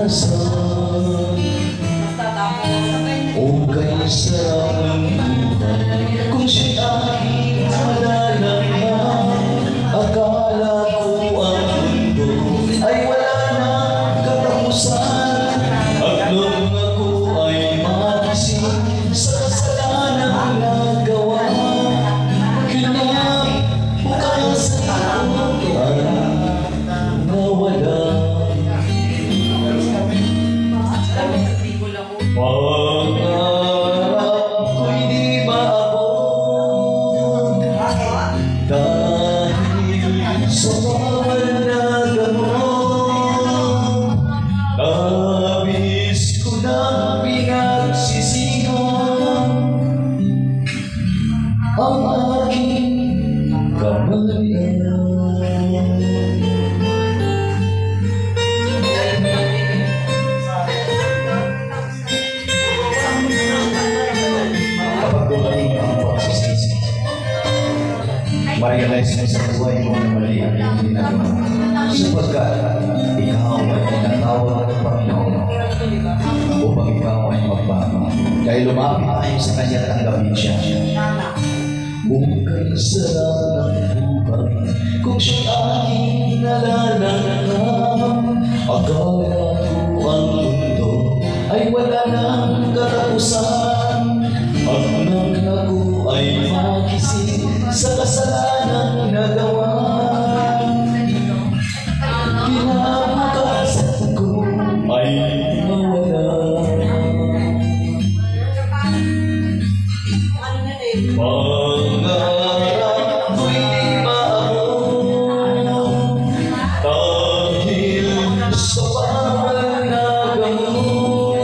naranasan. O kay sarap ng buhay kung siya'y aking malalagyan. Akala ko ang mundo ay wala nang katapusan. At nung ako ay magising sa kasalanang nagawa, kinabukasan ako ay nawala. Pangarap ko'y di maabot dahil sa bawal na gamot. Labis ko na pinagsisihan ang aking kamalian. Ma-realize mo sa buhay mo na mali ang iyong ginagawa, sapagkat ikaw ay tinatawag ng Panginoon upang ikaw ay magbago. Kaya lumapit tayo sa Kanya at tanggapin siya. Bukay sarap ng buhay kung siya aking nalalangkap. Akala ko ang mundo ay wala nang katapusan. At nang ako ay magising sa kasalanang nagawa, kinabukasan ko ay nawala. Pangarap ko'y di maabot dahil sa bawal na gamot.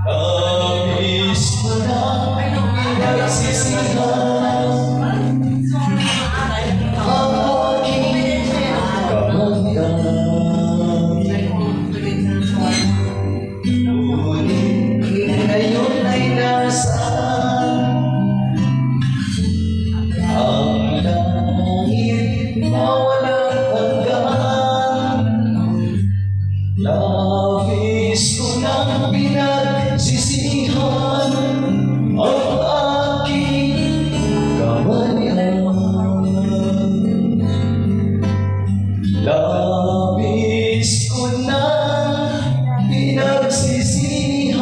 Labis ko na pinagsisihan ang aking kamalian. Ngunit ngayon ay nasaan ang langit na walang hanggan. Labis ko nang pinagsisihan ang aking kamalian. Labis ko nang pinagsisihan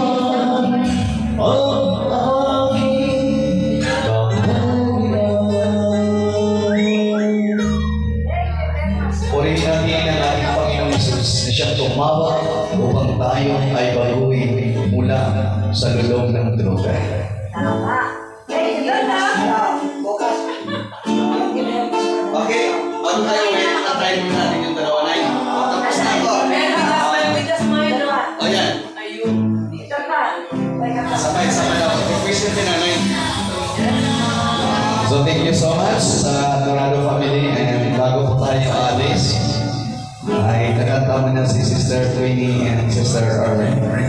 ang aking kamalian. Purihin natin ang ating Panginoong Jesus na siyang tumawag upang tayo ay baguhin mula sa lulong ng droga. Okay, bago tayo ulit, natry mo natin yung dalawa na yun. Tapos na ako. O yan. Sabay-sabay ako. Request yung tinanay. So thank you so much sa Dorado family, and bago po tayo alis ay nakanta mo na si Sister Twinnie and Sister Arlen.